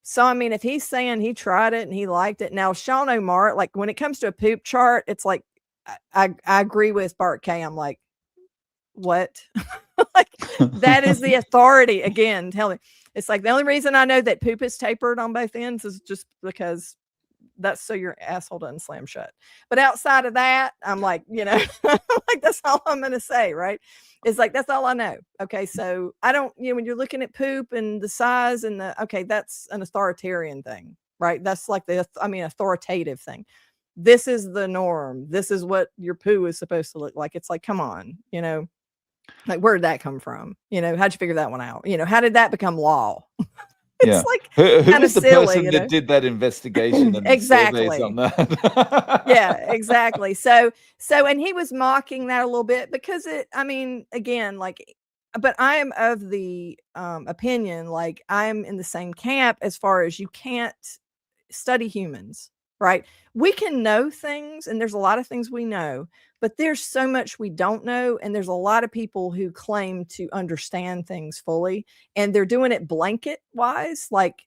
So, I mean, if he's saying he tried it and he liked it. Now, Sean O'Mara, like when it comes to a poop chart, it's like, I agree with Bart K. I'm like, what? Like that is the authority again. Tell me. It's like the only reason I know that poop is tapered on both ends is just because that's so your asshole doesn't slam shut. But outside of that, I'm like, like that's all I'm going to say, right? It's like, that's all I know. Okay. So I don't, when you're looking at poop and the size and that's an authoritarian thing, right? That's like authoritative thing. This is the norm. This is what your poo is supposed to look like. It's like, come on, like, where did that come from? How'd you figure that one out? How did that become law? It's like who was the silly, person that did that investigation and exactly surveys on that? Yeah, exactly. So and he was mocking that a little bit because again, like, but I am of the opinion, like I'm in the same camp as far as you can't study humans, right? We can know things, and there's a lot of things we know, but there's so much we don't know, and there's a lot of people who claim to understand things fully, and they're doing it blanket wise, like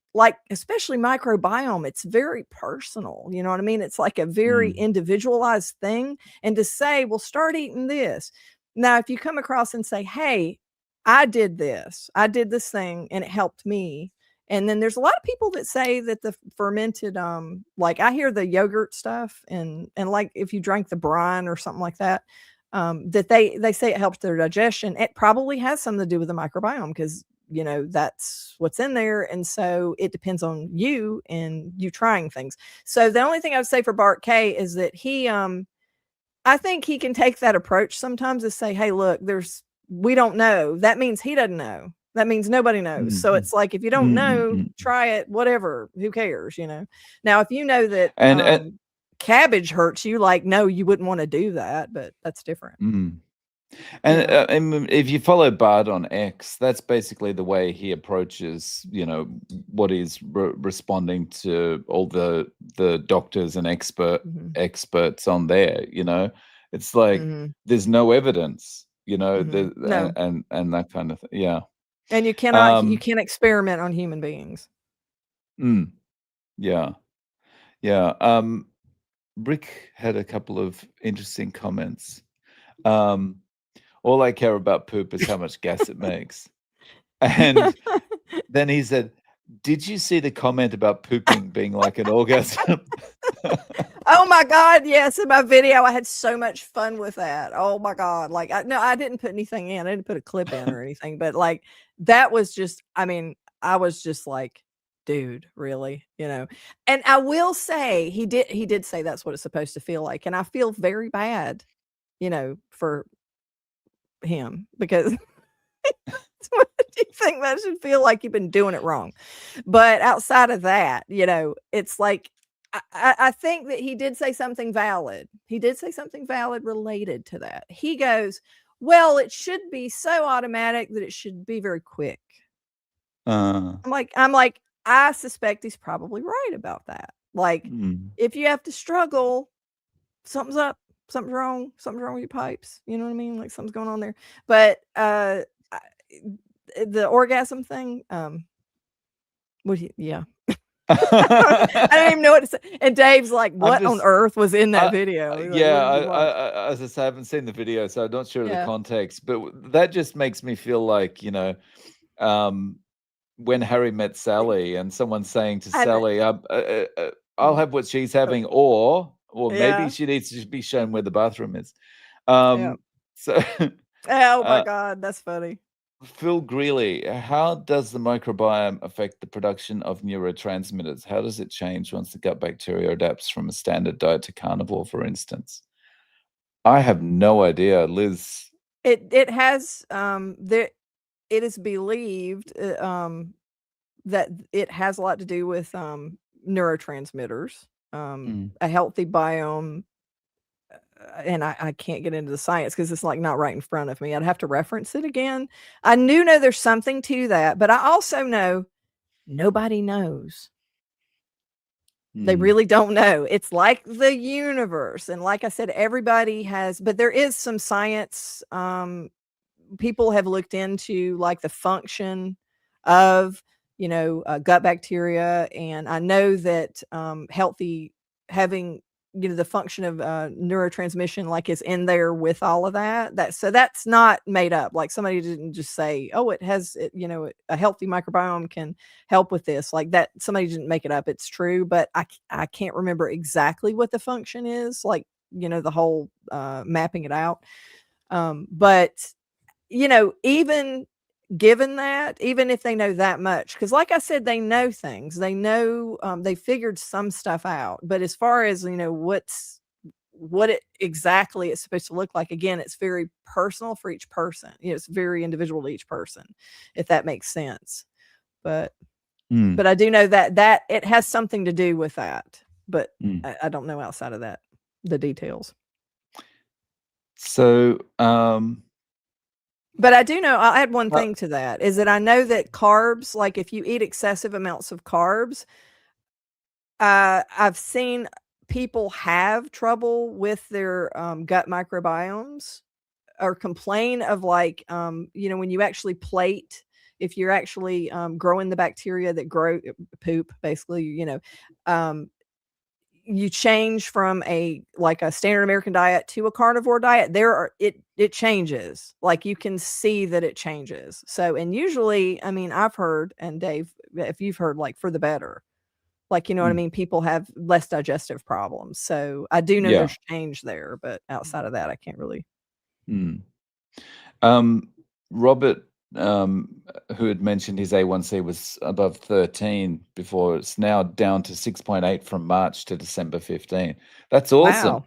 especially microbiome. It's very personal, you know what I mean? It's like a very individualized thing. And to say, well, start eating this. Now, if you come across and say, hey, I did this thing and it helped me. And then there's a lot of people that say that the fermented, like I hear the yogurt stuff and like if you drank the brine or something like that, that they say it helps their digestion. It probably has something to do with the microbiome because, that's what's in there. And so it depends on you and you trying things. So the only thing I would say for Bart K is that he, I think he can take that approach sometimes to say, hey, look, we don't know. That means he doesn't know. That means nobody knows. So it's like, if you don't know, try it, whatever, who cares, Now, if you know that cabbage hurts you, like, no, you wouldn't want to do that, but that's different. And if you follow Bart on X, that's basically the way he approaches, what he's responding to all the doctors and experts on there, It's like there's no evidence, No. and that kind of thing. Yeah. And you can't experiment on human beings. Yeah. Yeah. Rick had a couple of interesting comments. All I care about poop is how much gas it makes. And then he said, did you see the comment about pooping being like an orgasm? Oh my God. Yes. In my video, I had so much fun with that. Oh my God. Like, I didn't put anything in. I didn't put a clip in or anything, but like, that was just, I was just like, dude, really, and I will say he did say that's what it's supposed to feel like. And I feel very bad, for him because what do you think that should feel like? You've been doing it wrong. But outside of that, it's like, I think that he did say something valid. He did say something valid related to that. He goes, well, it should be so automatic that it should be very quick. I'm like, I suspect he's probably right about that. Like, if you have to struggle, something's up, something's wrong with your pipes. You know what I mean? Like something's going on there. But the orgasm thing, yeah. I don't even know what to say. And Dave's like, what on earth was in that video? Like, I as I say, I haven't seen the video, so I'm not sure of the context, but that just makes me feel like, When Harry Met Sally, and someone saying to And Sally, "I'll have what she's having," or maybe yeah, she needs to be shown where the bathroom is. yeah. So, Oh my uh, god, that's funny. Phil Greeley, how does the microbiome affect the production of neurotransmitters? How does it change once the gut bacteria adapts from a standard diet to carnivore, for instance? I have no idea, Liz. It has there it is believed that it has a lot to do with neurotransmitters. Mm, A healthy biome, and I can't get into the science because it's like not right in front of me. I'd have to reference it again. I do know there's something to that, but I also know nobody knows. They mm, really don't know. It's like the universe. And like I said, everybody has, but there is some science. People have looked into like the function of, gut bacteria. And I know that healthy, having, the function of neurotransmission like is in there with all of that. So that's not made up. Like somebody didn't just say, oh, it has, a healthy microbiome can help with this. Like that, somebody didn't make it up. It's true, but I can't remember exactly what the function is. Like, the whole mapping it out. But even given that, even if they know that much, because like I said, they know things, they know, they figured some stuff out. But as far as, what it exactly is supposed to look like, again, it's very personal for each person. It's very individual to each person, if that makes sense. But mm, I do know that it has something to do with that. But mm. I don't know outside of that, the details. So, But I do know, I'll add one uh, thing to that, is that I know that carbs, like if you eat excessive amounts of carbs, I've seen people have trouble with their gut microbiomes, or complain of like, when you actually plate, if you're actually growing the bacteria that grow poop, basically, um, you change from a standard American diet to a carnivore diet, it changes. Like you can see that it changes. So, and usually, I mean, I've heard, and Dave, if you've heard, like for the better, like, you know what I mm, mean? People have less digestive problems. So I do know yeah. there's change there, but outside of that, I can't really. Mm. Um, Robert, who had mentioned his A1C was above 13 before, it's now down to 6.8 from March to December 15. That's awesome. Wow.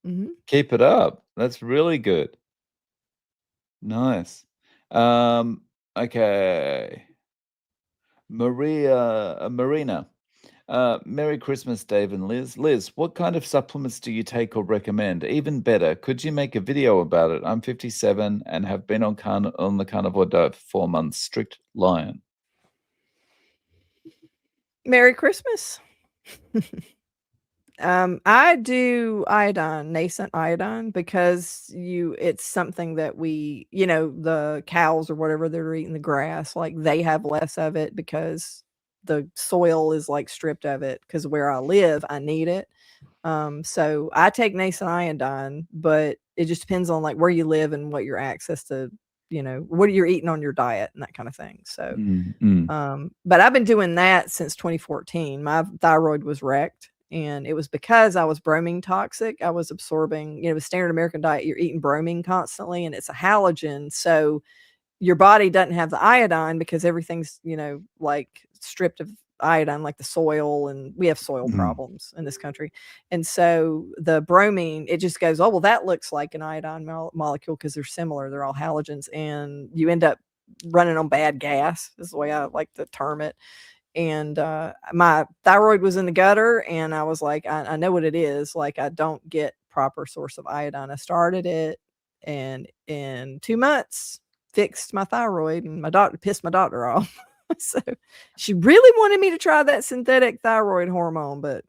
Hmm. Keep it up. That's really good. Nice. Um, okay. Marina. Merry Christmas, Dave and Liz. Liz, what kind of supplements do you take or recommend? Even better, could you make a video about it? I'm 57 and have been on the carnivore diet for 4 months. Strict lion. Merry Christmas. I do iodine, nascent iodine, because it's something that the cows or whatever that are eating the grass, like they have less of it because the soil is like stripped of it. Because where I live, I need it. So I take nascent iodine, but it just depends on like where you live and what your access to, what you're eating on your diet and that kind of thing. So, Mm, mm, but I've been doing that since 2014. My thyroid was wrecked, and it was because I was bromine toxic. I was absorbing, with standard American diet, you're eating bromine constantly, and it's a halogen. So your body doesn't have the iodine because everything's, like stripped of iodine, like the soil, and we have soil mm, problems in this country. And so the bromine, it just goes, oh, well, that looks like an iodine molecule because they're similar. They're all halogens, and you end up running on bad gas, is the way I like to term it. And my thyroid was in the gutter, and I was like, I know what it is. Like, I don't get proper source of iodine. I started it, and in 2 months, fixed my thyroid, and my doctor pissed my doctor off. So she really wanted me to try that synthetic thyroid hormone, but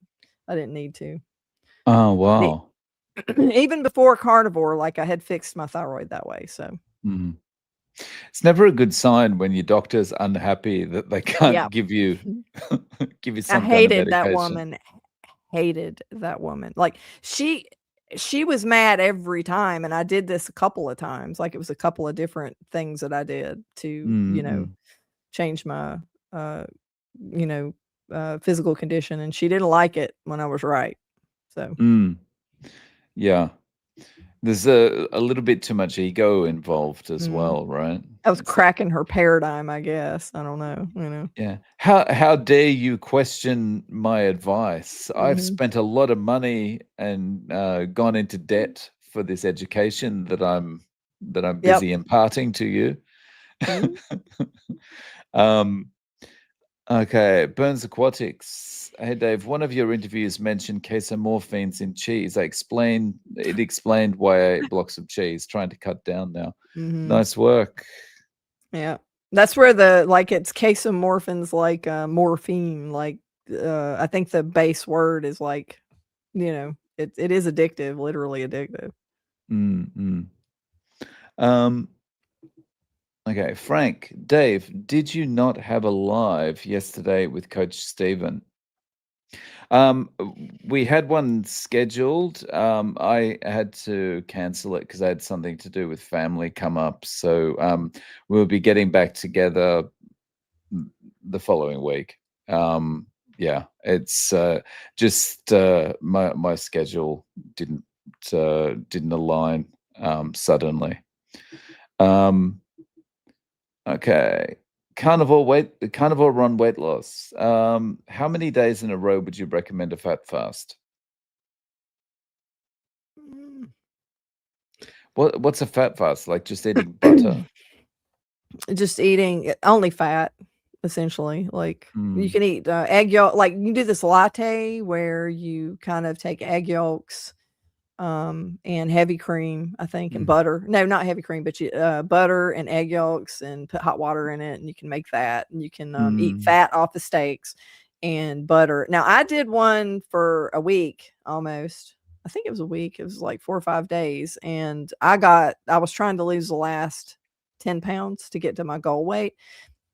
I didn't need to. oh, And wow. even before carnivore, like I had fixed my thyroid that way. So Mm. It's never a good sign when your doctor's unhappy that they yeah, can't give you give you I some kind of hated that medication. woman. Hated that woman. Like she was mad every time, and I did this a couple of times. Like it was a couple of different things that I did to, Mm, mm, change my uh, you know, physical condition, and she didn't like it when I was right. So, Mm, yeah. There's a little bit too much ego involved as mhm. well, right? I was It's like, cracking her paradigm, I guess. I don't know, you know? yeah. How dare you question my advice? I've Mhm. spent a lot of money and gone into debt for this education that I'm Yep. busy imparting to you. Mhm. um, okay, Burns Aquatics. Hey Dave, one of your interviews mentioned casomorphines in cheese. It explained why I ate blocks of cheese, trying to cut down now. Mhm. Nice work. Yeah. That's where the like, it's casomorphins, like, morphine, like, I think the base word is like, it is addictive, literally addictive. Mm, mm. Um, okay, Frank, Dave, did you not have a live yesterday with Coach Stephen? Um, we had one scheduled. I had to cancel it because I had something to do with family come up. So we'll be getting back together the following week. Yeah, it's just my schedule didn't didn't align suddenly. Um, okay. Carnivore run weight loss. How many days in a row would you recommend a fat fast? Mm. What's a fat fast? Like just eating butter? Just eating only fat, essentially. Like, you Mm, can eat, egg yolk, like, you do this latte where you kind of take egg yolks, and heavy cream, I think, and mm, butter. No, not heavy cream, but butter and egg yolks, and put hot water in it, and you can make that, and you can, eat mm, fat off the steaks and butter. Now, I did one for a week almost. I think it was a week. It was like 4 or 5 days, and I was trying to lose the last 10 pounds to get to my goal weight.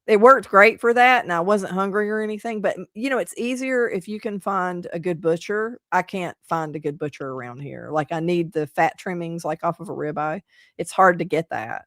It worked great for that, and I wasn't hungry or anything, but, it's easier if you can find a good butcher. I can't find a good butcher around here. Like, I need the fat trimmings, like, off of a ribeye. It's hard to get that,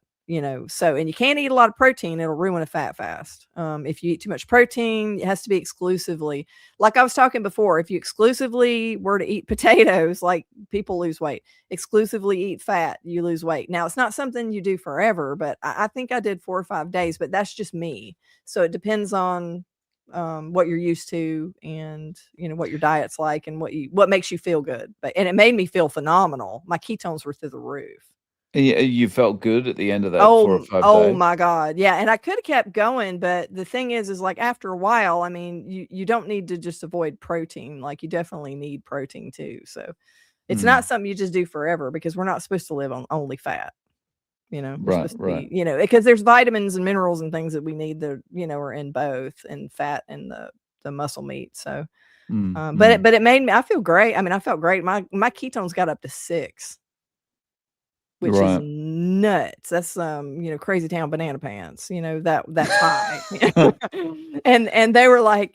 so and you can't eat a lot of protein, it'll ruin a fat fast. If you eat too much protein, it has to be exclusively, like I was talking before, if you exclusively were to eat potatoes, like, people lose weight. Exclusively eat fat, you lose weight. Now, it's not something you do forever, but I think I did 4 or 5 days, but that's just me. So it depends on, what you're used to, and, what your diet's like, and what makes you feel good. But and it made me feel phenomenal. My ketones were through the roof. and you felt good at the end of that 4 or Oh, 5 oh days? my god, yeah, and I coulda kept going, but the thing is, like, after a while, I mean, you don't need to just avoid protein, like, you definitely need protein too, so it's not Mm, something you just do forever, because we're not supposed to live on only fat. We're right, supposed to right. be, because there's vitamins and minerals and things that we need that, are in both, and fat and the muscle meat. So, Mm, but mm, it made me, I feel great. I mean, I felt great. My ketones got up to 6, which is right. nuts. That's, crazy town banana pants, that's high. And they were like,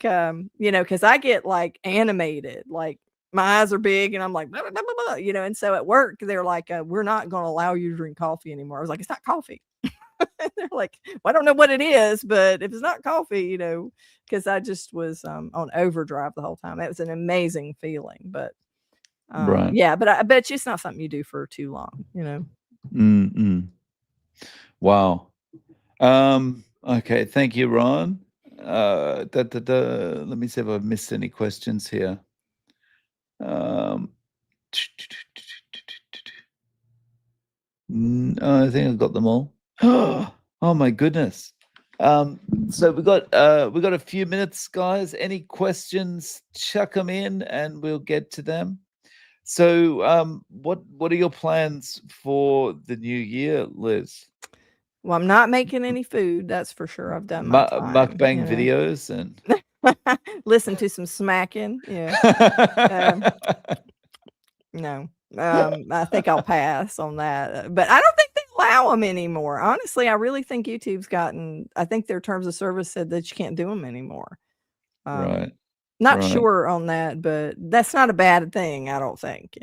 because I get, like, animated, like, my eyes are big, and I'm like, "Blah, blah, blah, blah, blah," and so at work, they're like, "We're not gonna allow you to drink coffee anymore." I was like, "It's not coffee." They're like, "Well, I don't know what it is, but if it's not coffee," because I just was, on overdrive the whole time. It was an amazing feeling, but, Right. yeah, but it's just not something you do for too long. Mm, mm. Wow. Okay, thank you, Ron. Let me see if I've missed any questions here. Um, I think I've got them all. Oh my goodness. So we got a few minutes, guys. Any questions? Chuck them in, and we'll get to them. So, what are your plans for the new year, Liz? Well, I'm not making any food, that's for sure. I've done my time, Mukbang videos and Listen to some smacking, yeah. Um, no, I think I'll pass on that, but I don't think they allow them anymore. Honestly, I really think YouTube's gotten, I think their terms of service said that you can't do them anymore. Um, Right, Not right. sure on that, but that's not a bad thing, I don't think.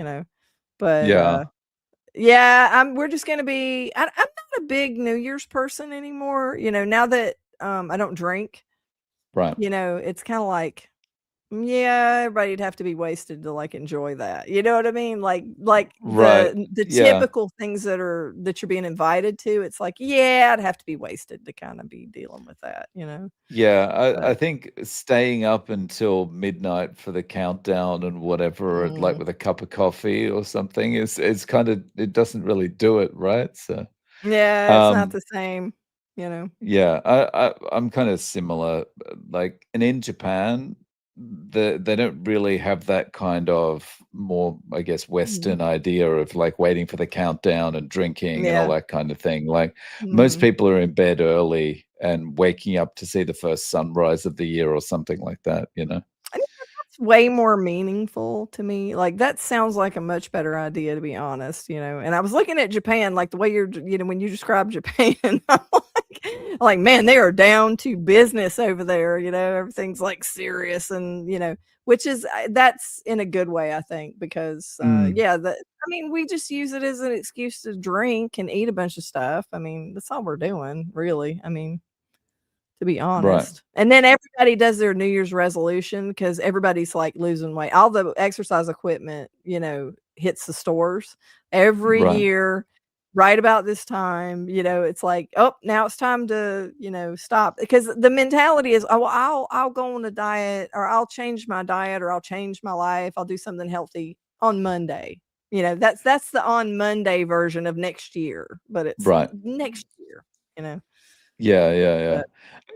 But, Yeah. yeah, we're just gonna be, I'm not a big New Year's person anymore, now that, I don't drink. Right. It's kind of like, yeah, everybody'd have to be wasted to like enjoy that. You know what I mean? Like Right. the Yeah. typical things that you're being invited to, it's like, yeah, I'd have to be wasted to kind of be dealing with that. Yeah, I But think staying up until midnight for the countdown and whatever, like mm, with a cup of coffee or something, is kind of it doesn't really do it, right? So, yeah, it's not um, the same. yeah, I'm kind of similar. Like, and in Japan, they don't really have that kind of more, I guess, Western Mhm. idea of like waiting for the countdown and drinking and all Yeah. that kind of thing. Like most Mhm. people are in bed early and waking up to see the first sunrise of the year or something like that, you know? It's way more meaningful to me. Like, that sounds like a much better idea, to be honest. And I was looking at Japan, like, the way when you describe Japan, I'm like, man, they are down to business over there. Everything's, like, serious and which is that's in a good way, I think, because, Mm, yeah, I mean, we just use it as an excuse to drink and eat a bunch of stuff. I mean, that's all we're doing, really. I mean, to be right, honest. And then everybody does their New Year's resolution because everybody's, like, losing weight. All the exercise equipment hits the stores every right, year right about this time. It's like, "Oh, now it's time to stop." Because the mentality is, "Oh, well, I'll go on a diet, or I'll change my diet, or I'll change my life. I'll do something healthy on Monday." That's the on Monday version of next year, but it's right. next year. Yeah, yeah, yeah. But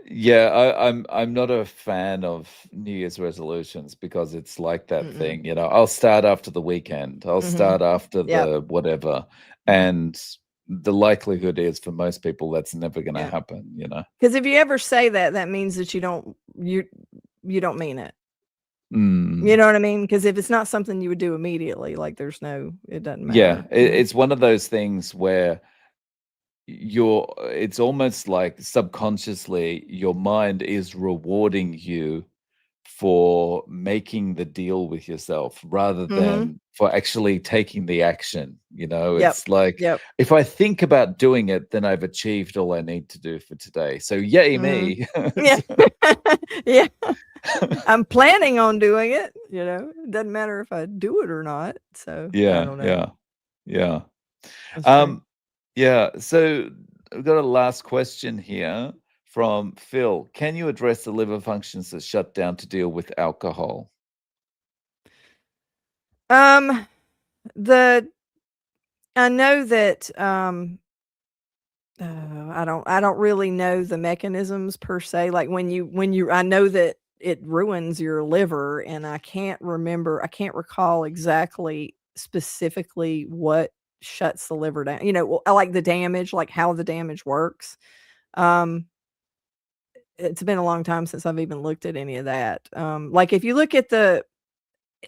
Yeah, I'm not a fan of New Year's resolutions because it's like that mm-mm. thing, I'll start after the weekend. I'll Mhm. start after Yep. the whatever. And the likelihood is for most people that's never gonna Yeah. happen, you know? Because if you ever say that, that means that you don't mean it. You Mm. know what I mean? Because if it's not something you would do immediately, like, it doesn't Yeah, matter. it's one of those things where it's almost like subconsciously your mind is rewarding you for making the deal with yourself rather Mhm. than for actually taking the action, Yep. It's like, Yep. if I think about doing it, then I've achieved all I need to do for today. So yay Mhm. me. Yeah. Yeah. I'm planning on doing it. It doesn't matter if I do it or not, so I Yeah, don't know. yeah, yeah. That's true. Um, yeah, so I've got a last question here from Phil. Can you address the liver functions that shut down to deal with alcohol? Um, the I know that, I don't really know the mechanisms per se, like, when you I know that it ruins your liver, and I can't recall exactly specifically what shuts the liver down. Well, I like the damage, like, how the damage works. Um, it's been a long time since I've even looked at any of that. Like, if you look at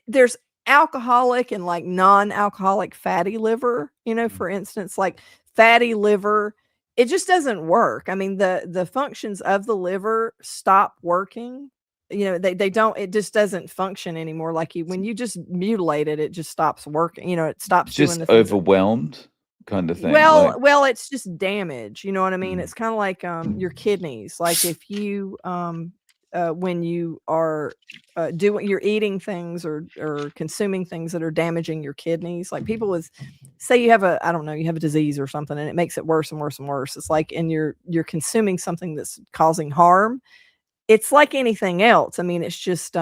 there's alcoholic and, like, non-alcoholic fatty liver, Mm. for instance, like, fatty liver, it just doesn't work. I mean, the functions of the liver stop working. They don't it just doesn't function anymore. Like, when you just mutilate it, it just stops working. It stops doing Just the things that. overwhelmed kind of thing, Well like, well, it's just damage, you know what I mean? mm, It's kinda like, your kidneys, like, if when you are, doing you're eating things or consuming things that are damaging your kidneys, like, people with say you have I don't know, you have a disease or something, and it makes it worse and worse and worse. It's like, and you're consuming something that's causing harm. It's like anything else. I mean, it's just,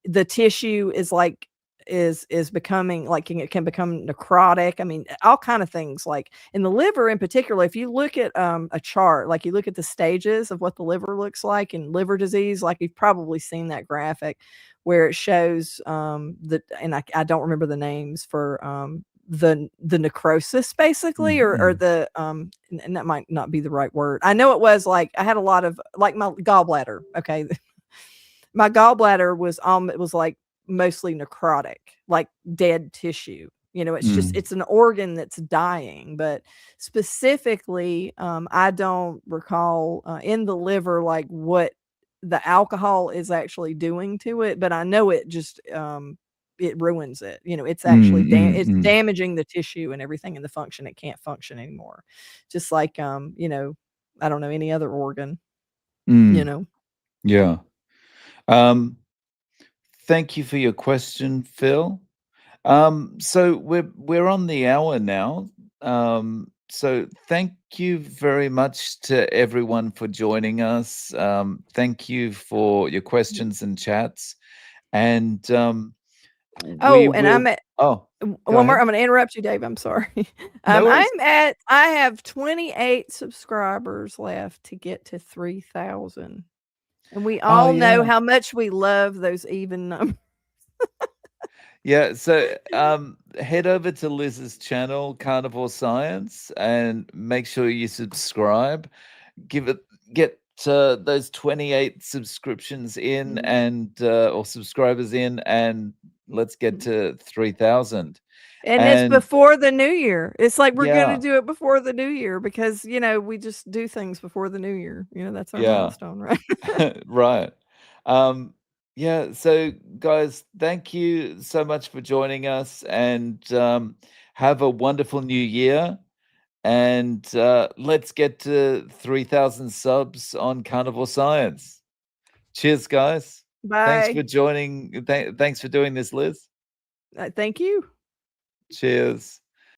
the tissue is like is becoming like, it can become necrotic. I mean, all kind of things, like in the liver in particular. If you look at a chart, like, you look at the stages of what the liver looks like in liver disease, like, you've probably seen that graphic where it shows and I don't remember the names for the necrosis, basically, or mhm, and that might not be the right word. I know it was, like, I had a lot of, like, my gallbladder. Okay. My gallbladder it was, like, mostly necrotic, like dead tissue. It's just mm, it's an organ that's dying, but specifically, I don't recall, in the liver, like, what the alcohol is actually doing to it, but I know it ruins it. It's mm, actually mm, it's mm, damaging the tissue and everything in the function. It can't function anymore. Just like, I don't know, any other organ, you mm. know? Yeah. Um, thank you for your question, Phil. So we're on the hour now. So thank you very much to everyone for joining us. Thank you for your questions and chats. And we Oh, and I'm will. at Oh, go one more. ahead. I'm going to interrupt you, Dave. I'm sorry. No worries. I have 28 subscribers left to get to 3,000. And we Oh all know yeah. how much we love those even numbers. Yeah, so head over to Liz's channel, Carnivore Science, and make sure you subscribe. Give it, get those 28 subscriptions in Mhm. and or subscribers in, and let's get Mhm. to 3,000. And it's And before the new year. It's like we're gonna yeah, do it before the new year because, we just do things before the new year. That's our yeah, milestone, right? right. Um, yeah, so guys, thank you so much for joining us, and have a wonderful new year. And let's get to 3,000 subs on Carnivore Science. Cheers, guys. Thanks for Bye. joining. Thanks for doing this, Liz. Thank you. Cheers.